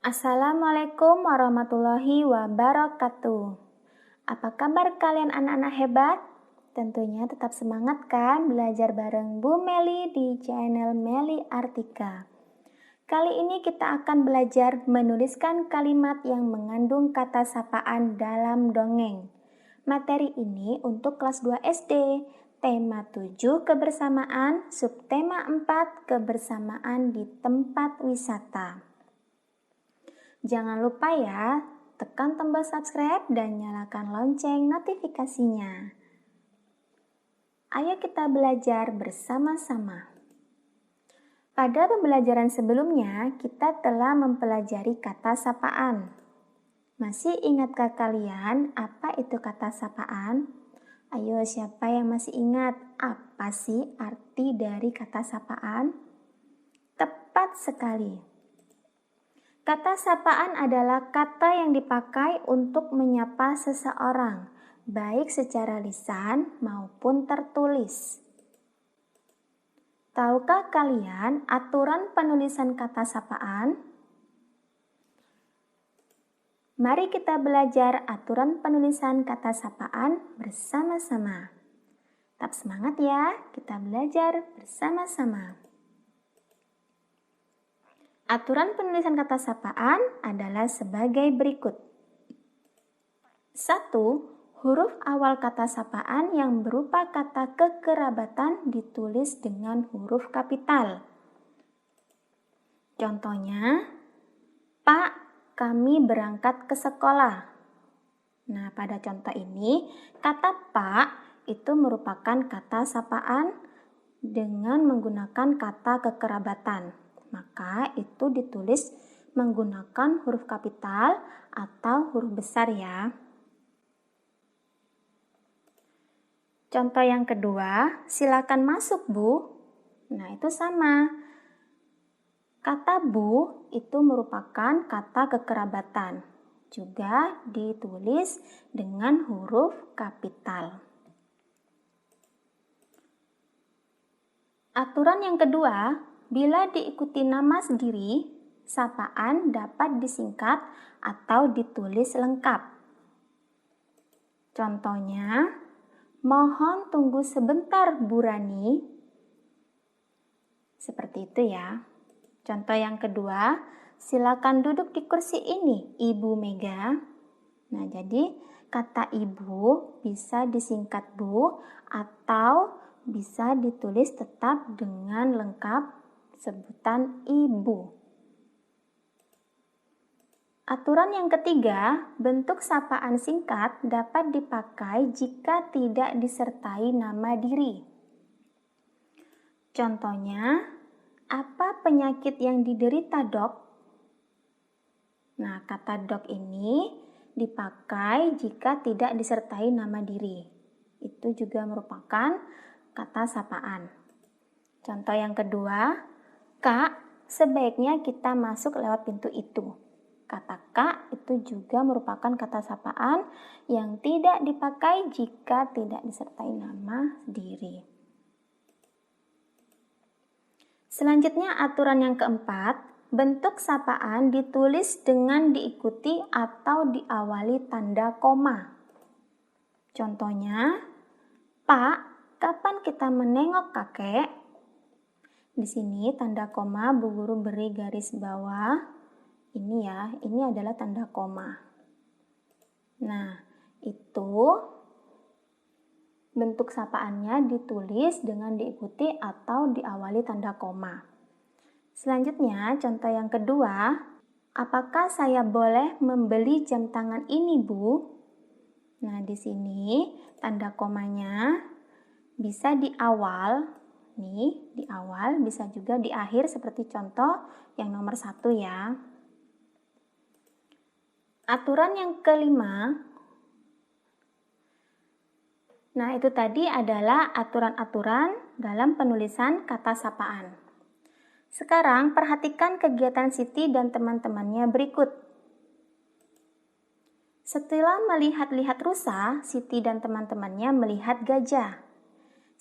Assalamualaikum warahmatullahi wabarakatuh. Apa kabar kalian anak-anak hebat? Tentunya tetap semangat kan belajar bareng Bu Meli di channel Meli Artika. Kali ini kita akan belajar menuliskan kalimat yang mengandung kata sapaan dalam dongeng. Materi ini untuk kelas 2 SD. Tema 7 kebersamaan, subtema 4 kebersamaan di tempat wisata. Jangan lupa ya, tekan tombol subscribe dan nyalakan lonceng notifikasinya. Ayo kita belajar bersama-sama. Pada pembelajaran sebelumnya, kita telah mempelajari kata sapaan. Masih ingatkah kalian apa itu kata sapaan? Ayo, siapa yang masih ingat apa sih arti dari kata sapaan? Tepat sekali. Kata sapaan adalah kata yang dipakai untuk menyapa seseorang, baik secara lisan maupun tertulis. Tahukah kalian aturan penulisan kata sapaan? Mari kita belajar aturan penulisan kata sapaan bersama-sama. Tetap semangat ya, kita belajar bersama-sama. Aturan penulisan kata sapaan adalah sebagai berikut. 1. Huruf awal kata sapaan yang berupa kata kekerabatan ditulis dengan huruf kapital. Contohnya, Pak, kami berangkat ke sekolah. Nah, pada contoh ini, kata Pak itu merupakan kata sapaan dengan menggunakan kata kekerabatan. Maka itu ditulis menggunakan huruf kapital atau huruf besar ya. Contoh yang kedua, silakan masuk Bu. Nah, itu sama. Kata Bu itu merupakan kata kekerabatan. Juga ditulis dengan huruf kapital. Aturan yang kedua, bila diikuti nama sendiri, sapaan dapat disingkat atau ditulis lengkap. Contohnya, mohon tunggu sebentar Bu Rani. Seperti itu ya. Contoh yang kedua, silakan duduk di kursi ini, Ibu Mega. Nah, jadi kata ibu bisa disingkat Bu atau bisa ditulis tetap dengan lengkap sebutan ibu. Aturan yang ketiga, bentuk sapaan singkat dapat dipakai jika tidak disertai nama diri. Contohnya, apa penyakit yang diderita Dok? Nah, kata Dok ini dipakai jika tidak disertai nama diri. Itu juga merupakan kata sapaan. Contoh yang kedua, Kak, sebaiknya kita masuk lewat pintu itu. Kata Kak itu juga merupakan kata sapaan yang tidak dipakai jika tidak disertai nama diri. Selanjutnya aturan yang keempat, bentuk sapaan ditulis dengan diikuti atau diawali tanda koma. Contohnya, Pak, kapan kita menengok kakek? Di sini tanda koma Bu Guru beri garis bawah. Ini ya, ini adalah tanda koma. Nah, itu bentuk sapaannya ditulis dengan diikuti atau diawali tanda koma. Selanjutnya, contoh yang kedua, apakah saya boleh membeli jam tangan ini, Bu? Nah, di sini tanda komanya bisa di awal. Nih, di awal, bisa juga di akhir seperti contoh yang nomor 1 ya. Aturan yang kelima, nah itu tadi adalah aturan-aturan dalam penulisan kata sapaan. Sekarang perhatikan kegiatan Siti dan teman-temannya berikut. Setelah melihat-lihat rusa, Siti dan teman-temannya melihat gajah.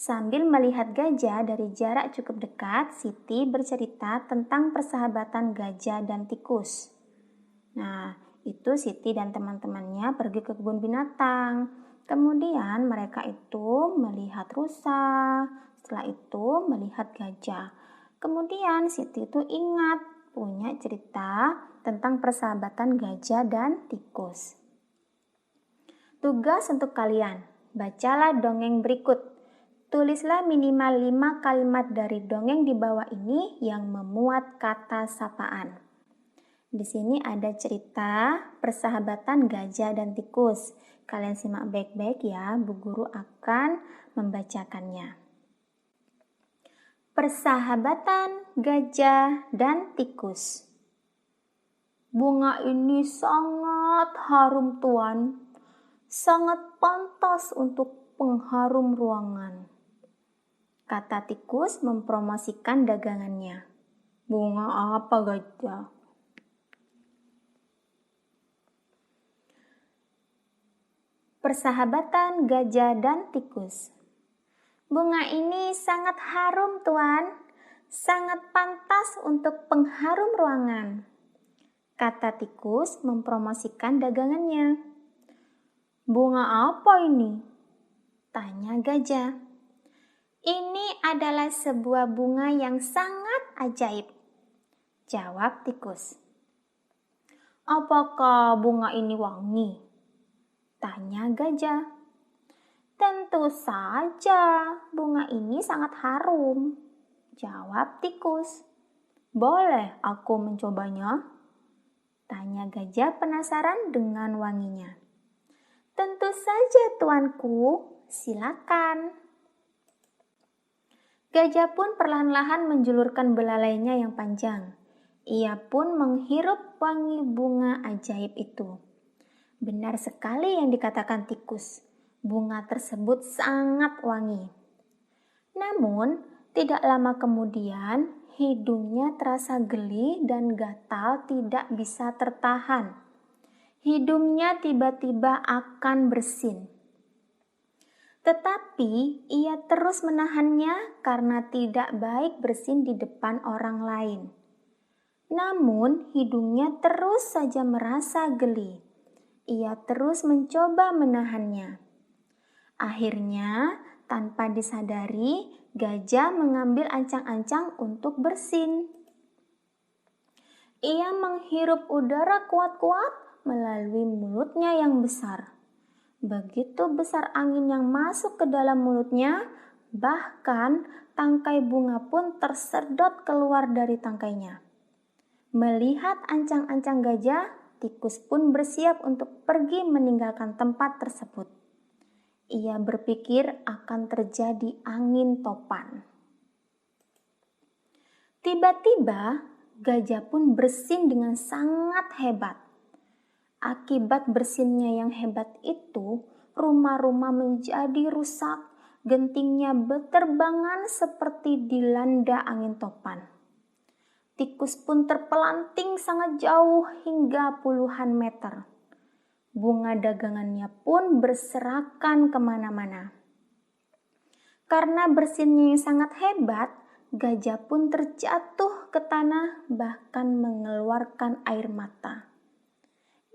Sambil melihat gajah dari jarak cukup dekat, Siti bercerita tentang persahabatan gajah dan tikus. Nah, itu Siti dan teman-temannya pergi ke kebun binatang. Kemudian mereka itu melihat rusa, setelah itu melihat gajah. Kemudian Siti itu ingat punya cerita tentang persahabatan gajah dan tikus. Tugas untuk kalian, bacalah dongeng berikut. Tulislah minimal 5 kalimat dari dongeng di bawah ini yang memuat kata sapaan. Di sini ada cerita persahabatan gajah dan tikus. Kalian simak baik-baik ya, Bu Guru akan membacakannya. Persahabatan gajah dan tikus. Bunga ini sangat harum, Tuan. Sangat pantas untuk pengharum ruangan, kata tikus mempromosikan dagangannya. Bunga apa, gajah? Persahabatan gajah dan tikus. Bunga ini sangat harum, Tuan. Sangat pantas untuk pengharum ruangan, kata tikus mempromosikan dagangannya. Bunga apa ini? Tanya gajah. Ini adalah sebuah bunga yang sangat ajaib, jawab tikus. Apakah bunga ini wangi? Tanya gajah. Tentu saja, bunga ini sangat harum, jawab tikus. Boleh aku mencobanya? Tanya gajah penasaran dengan wanginya. Tentu saja, tuanku, silakan. Gajah pun perlahan-lahan menjulurkan belalainya yang panjang. Ia pun menghirup wangi bunga ajaib itu. Benar sekali yang dikatakan tikus. Bunga tersebut sangat wangi. Namun, tidak lama kemudian, hidungnya terasa geli dan gatal tidak bisa tertahan. Hidungnya tiba-tiba akan bersin. Tetapi ia terus menahannya karena tidak baik bersin di depan orang lain. Namun hidungnya terus saja merasa geli. Ia terus mencoba menahannya. Akhirnya, tanpa disadari, gajah mengambil ancang-ancang untuk bersin. Ia menghirup udara kuat-kuat melalui mulutnya yang besar. Begitu besar angin yang masuk ke dalam mulutnya, bahkan tangkai bunga pun tersedot keluar dari tangkainya. Melihat ancang-ancang gajah, tikus pun bersiap untuk pergi meninggalkan tempat tersebut. Ia berpikir akan terjadi angin topan. Tiba-tiba, gajah pun bersin dengan sangat hebat. Akibat bersinnya yang hebat itu, rumah-rumah menjadi rusak, gentingnya berterbangan seperti dilanda angin topan. Tikus pun terpelanting sangat jauh hingga puluhan meter. Bunga dagangannya pun berserakan kemana-mana. Karena bersinnya yang sangat hebat, gajah pun terjatuh ke tanah bahkan mengeluarkan air mata.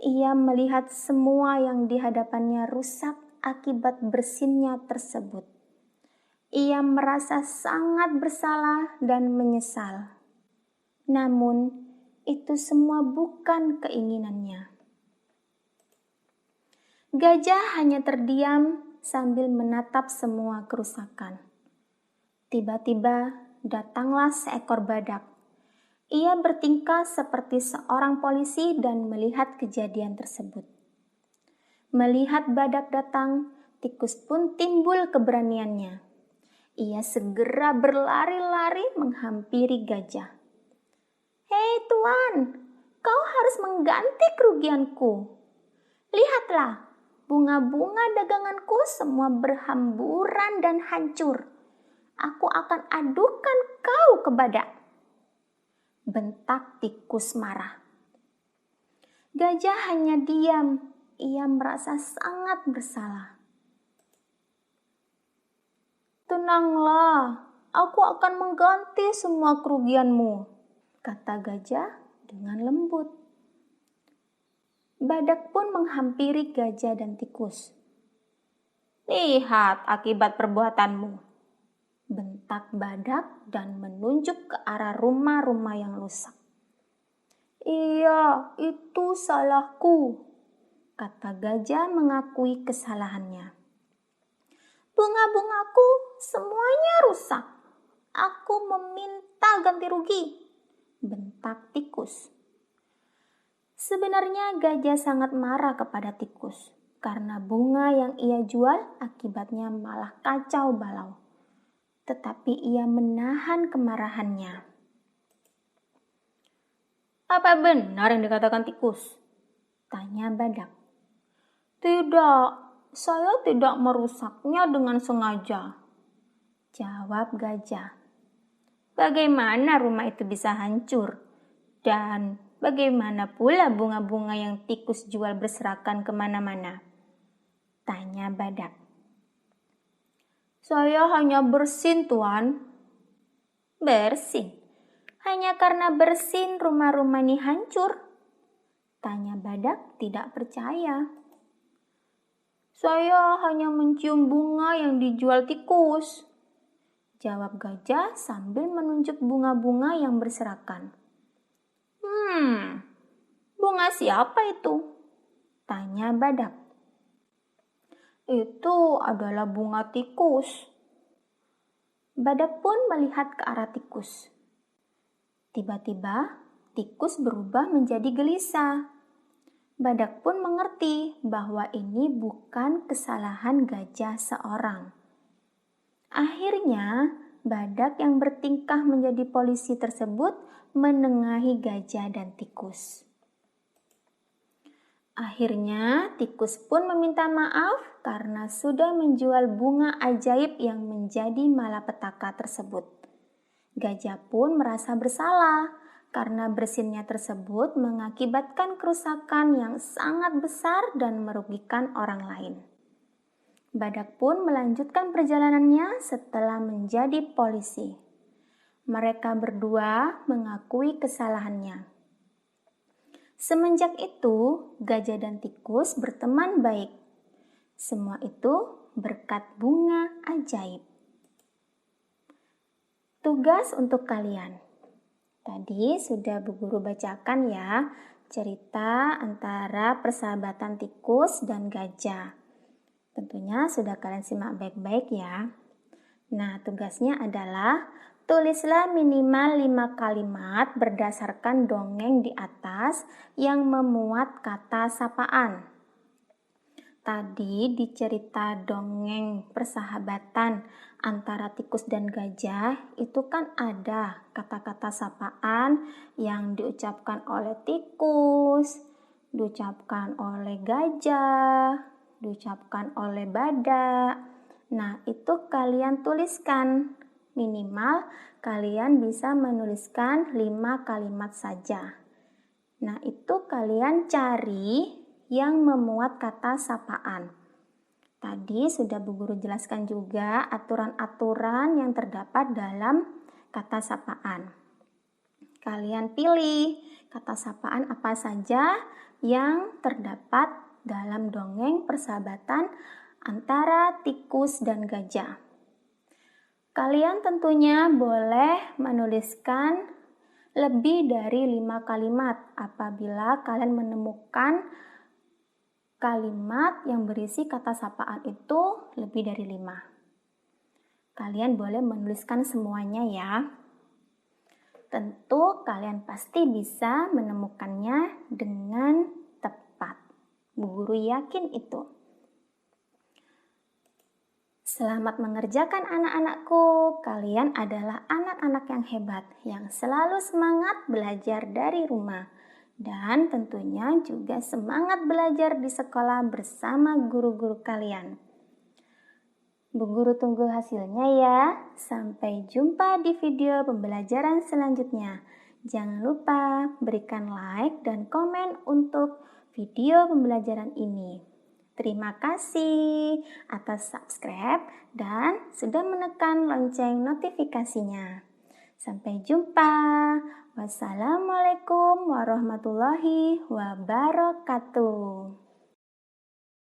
Ia melihat semua yang di hadapannya rusak akibat bersinnya tersebut. Ia merasa sangat bersalah dan menyesal. Namun, itu semua bukan keinginannya. Gajah hanya terdiam sambil menatap semua kerusakan. Tiba-tiba datanglah seekor badak. Ia bertingkah seperti seorang polisi dan melihat kejadian tersebut. Melihat badak datang, tikus pun timbul keberaniannya. Ia segera berlari-lari menghampiri gajah. Hei tuan, kau harus mengganti kerugianku. Lihatlah, bunga-bunga daganganku semua berhamburan dan hancur. Aku akan adukan kau ke badak. Bentak tikus marah. Gajah hanya diam. Ia merasa sangat bersalah. Tenanglah, aku akan mengganti semua kerugianmu, kata gajah dengan lembut. Badak pun menghampiri gajah dan tikus. "Lihat akibat perbuatanmu," bentak badak dan menunjuk ke arah rumah-rumah yang rusak. "Iya, itu salahku," kata gajah mengakui kesalahannya. "Bunga-bungaku semuanya rusak. Aku meminta ganti rugi," bentak tikus. Sebenarnya gajah sangat marah kepada tikus karena bunga yang ia jual akibatnya malah kacau balau. Tetapi ia menahan kemarahannya. "Apa benar yang dikatakan tikus?" tanya badak. "Tidak, saya tidak merusaknya dengan sengaja," jawab gajah. "Bagaimana rumah itu bisa hancur? Dan bagaimana pula bunga-bunga yang tikus jual berserakan kemana-mana?" tanya badak. "Saya hanya bersin, Tuan." "Bersin? Hanya karena bersin rumah-rumah ini hancur?" tanya badak tidak percaya. "Saya hanya mencium bunga yang dijual tikus," jawab gajah sambil menunjuk bunga-bunga yang berserakan. Bunga siapa itu?" tanya badak. "Itu adalah bunga tikus." Badak pun melihat ke arah tikus. Tiba-tiba, tikus berubah menjadi gelisah. Badak pun mengerti bahwa ini bukan kesalahan gajah seorang. Akhirnya, badak yang bertingkah menjadi polisi tersebut menengahi gajah dan tikus. Akhirnya, tikus pun meminta maaf karena sudah menjual bunga ajaib yang menjadi malapetaka tersebut. Gajah pun merasa bersalah karena bersinnya tersebut mengakibatkan kerusakan yang sangat besar dan merugikan orang lain. Badak pun melanjutkan perjalanannya setelah menjadi polisi. Mereka berdua mengakui kesalahannya. Semenjak itu, gajah dan tikus berteman baik. Semua itu berkat bunga ajaib. Tugas untuk kalian. Tadi sudah Bu Guru bacakan ya, cerita antara persahabatan tikus dan gajah. Tentunya sudah kalian simak baik-baik ya. Nah, tugasnya adalah tulislah minimal 5 kalimat berdasarkan dongeng di atas yang memuat kata sapaan. Tadi di cerita dongeng persahabatan antara tikus dan gajah itu kan ada kata-kata sapaan yang diucapkan oleh tikus, diucapkan oleh gajah, diucapkan oleh badak. Nah, itu kalian tuliskan. Minimal kalian bisa menuliskan 5 kalimat saja. Nah, itu kalian cari yang memuat kata sapaan. Tadi sudah Bu Guru jelaskan juga aturan-aturan yang terdapat dalam kata sapaan. Kalian pilih kata sapaan apa saja yang terdapat dalam dongeng persahabatan antara tikus dan gajah. Kalian tentunya boleh menuliskan lebih dari 5 kalimat apabila kalian menemukan kalimat yang berisi kata sapaan itu lebih dari 5. Kalian boleh menuliskan semuanya ya. Tentu kalian pasti bisa menemukannya dengan tepat. Bu Guru yakin itu. Selamat mengerjakan anak-anakku. Kalian adalah anak-anak yang hebat, yang selalu semangat belajar dari rumah. Dan tentunya juga semangat belajar di sekolah bersama guru-guru kalian. Bu Guru tunggu hasilnya ya. Sampai jumpa di video pembelajaran selanjutnya. Jangan lupa berikan like dan komen untuk video pembelajaran ini. Terima kasih atas subscribe dan sudah menekan lonceng notifikasinya. Sampai jumpa. Wassalamualaikum warahmatullahi wabarakatuh.